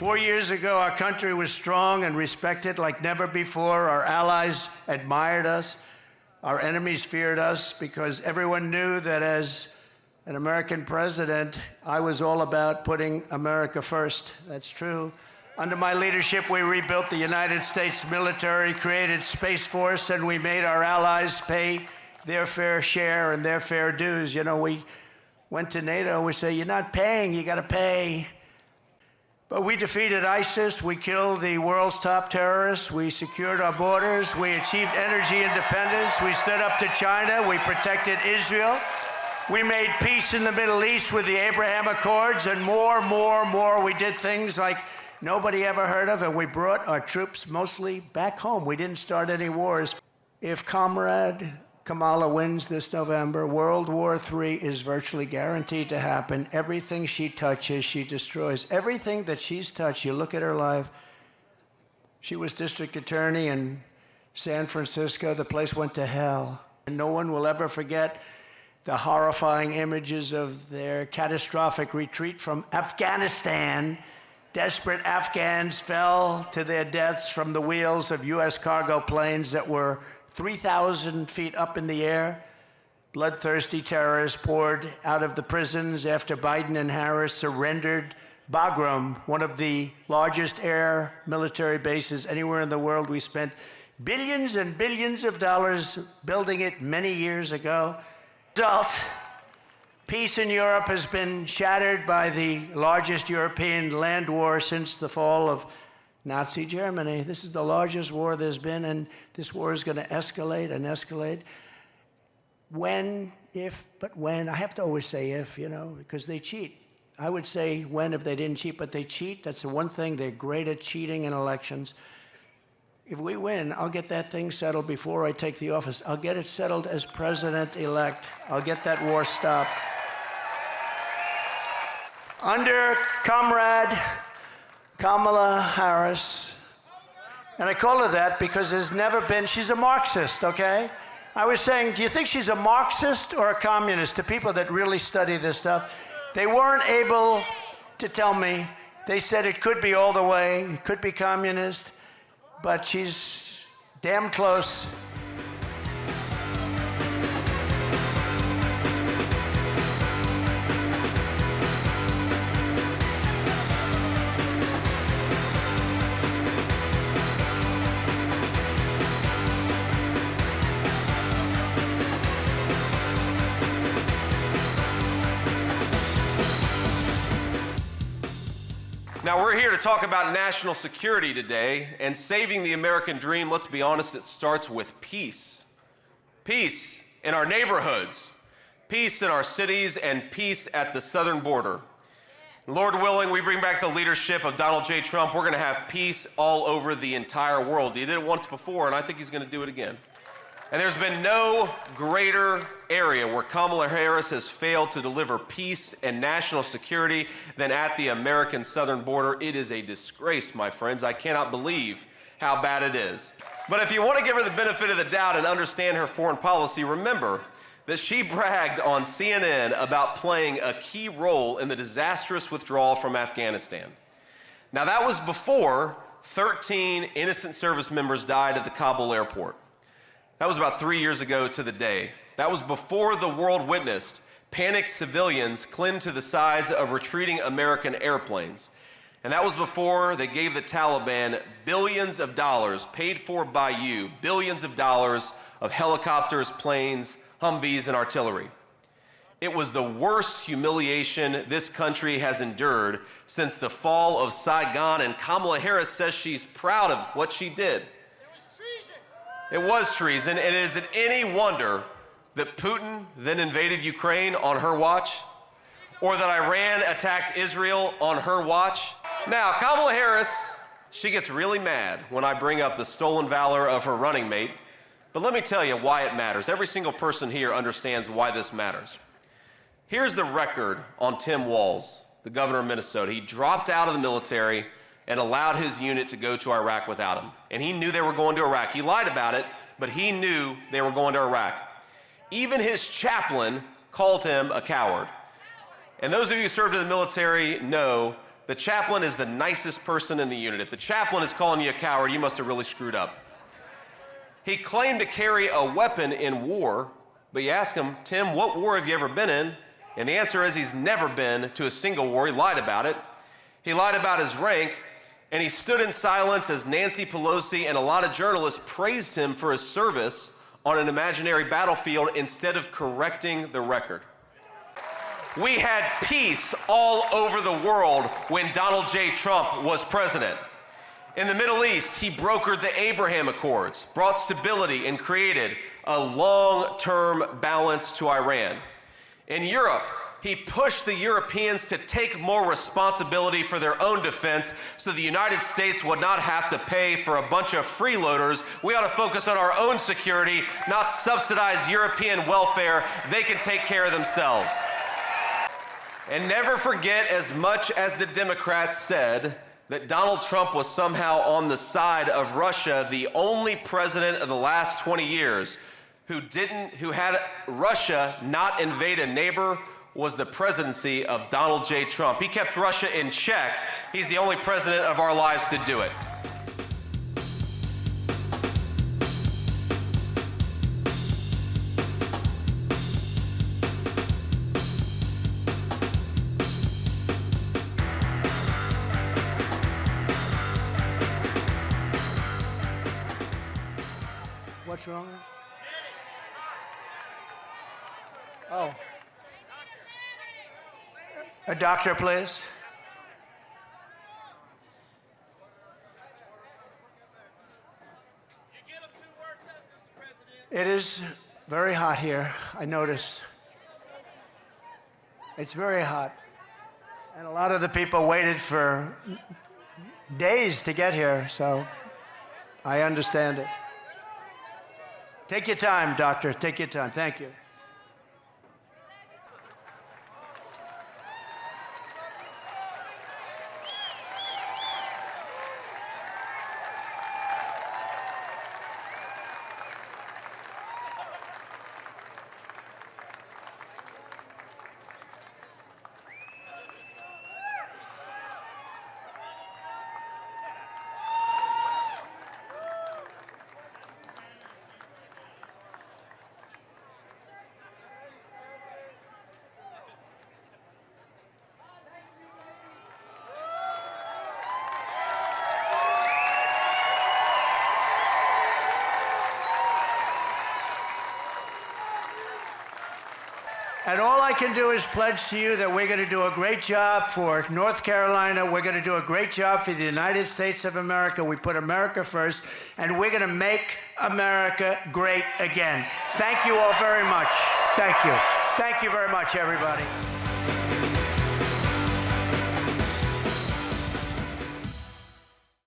4 years ago, our country was strong and respected like never before. Our allies admired us. Our enemies feared us because everyone knew that as an American president, I was all about putting America first. That's true. Under my leadership, we rebuilt the United States military, created Space Force, and we made our allies pay their fair share and their fair dues. You know, we went to NATO, we say, you're not paying, you gotta pay. But we defeated ISIS, we killed the world's top terrorists, we secured our borders, we achieved energy independence, we stood up to China, we protected Israel, we made peace in the Middle East with the Abraham Accords, and more. We did things like nobody ever heard of, and we brought our troops mostly back home. We didn't start any wars. If Comrade Kamala wins this November, World War III is virtually guaranteed to happen. Everything she touches, she destroys. Everything that she's touched, you look at her life. She was district attorney in San Francisco. The place went to hell. And no one will ever forget the horrifying images of their catastrophic retreat from Afghanistan. Desperate Afghans fell to their deaths from the wheels of U.S. cargo planes that were 3,000 feet up in the air. Bloodthirsty terrorists poured out of the prisons after Biden and Harris surrendered Bagram, one of the largest air military bases anywhere in the world. We spent billions and billions of dollars building it many years ago. Result, peace in Europe has been shattered by the largest European land war since the fall of Nazi Germany. This is the largest war there's been, and this war is going to escalate and escalate. When, if, but when. I have to always say if, you know, because they cheat. I would say when if they didn't cheat, but they cheat. That's the one thing. They're great at cheating in elections. If we win, I'll get that thing settled before I take the office. I'll get it settled as president-elect. I'll get that war stopped. Under Comrade Kamala Harris, and I call her that because there's never been, she's a Marxist, okay? I was saying, do you think she's a Marxist or a communist? To people that really study this stuff, they weren't able to tell me. They said it could be all the way, it could be communist, but she's damn close. Now, we're here to talk about national security today, and saving the American dream, let's be honest, it starts with peace. Peace in our neighborhoods, peace in our cities, and peace at the southern border. Lord willing, we bring back the leadership of Donald J. Trump, we're gonna have peace all over the entire world. He did it once before, and I think he's gonna do it again. And there's been no greater area where Kamala Harris has failed to deliver peace and national security than at the American southern border. It is a disgrace, my friends. I cannot believe how bad it is. But if you want to give her the benefit of the doubt and understand her foreign policy, remember that she bragged on CNN about playing a key role in the disastrous withdrawal from Afghanistan. Now, that was before 13 innocent service members died at the Kabul airport. That was about 3 years ago to the day. That was before the world witnessed panicked civilians cling to the sides of retreating American airplanes. And that was before they gave the Taliban billions of dollars paid for by you, billions of dollars of helicopters, planes, Humvees, and artillery. It was the worst humiliation this country has endured since the fall of Saigon, and Kamala Harris says she's proud of what she did. It was treason, and is it any wonder that Putin then invaded Ukraine on her watch? Or that Iran attacked Israel on her watch? Now, Kamala Harris, she gets really mad when I bring up the stolen valor of her running mate, but let me tell you why it matters. Every single person here understands why this matters. Here's the record on Tim Walz, the governor of Minnesota. He dropped out of the military and allowed his unit to go to Iraq without him. And he knew they were going to Iraq. He lied about it, but he knew they were going to Iraq. Even his chaplain called him a coward. And those of you who served in the military know The chaplain is the nicest person in the unit. If the chaplain is calling you a coward, you must have really screwed up. He claimed to carry a weapon in war, but you ask him, Tim, what war have you ever been in? And the answer is he's never been to a single war. He lied about it. He lied about his rank, and he stood in silence as Nancy Pelosi and a lot of journalists praised him for his service on an imaginary battlefield instead of correcting the record. We had peace all over the world when Donald J. Trump was president. In the Middle East, he brokered the Abraham Accords, brought stability, and created a long-term balance to Iran. In Europe, he pushed the Europeans to take more responsibility for their own defense so the United States would not have to pay for a bunch of freeloaders. We ought to focus on our own security, not subsidize European welfare. They can take care of themselves. And never forget, as much as the Democrats said that Donald Trump was somehow on the side of Russia, the only president of the last 20 years who had Russia not invade a neighbor was the presidency of Donald J. Trump. He kept Russia in check. He's the only president of our lives to do it. What's wrong? Oh. A doctor, please. It is very hot here, I notice. It's very hot. And a lot of the people waited for days to get here, so I understand it. Take your time, doctor. Take your time. Thank you. And all I can do is pledge to you that we're going to do a great job for North Carolina. We're going to do a great job for the United States of America. We put America first, and we're going to make America great again. Thank you all very much. Thank you. Thank you very much, everybody.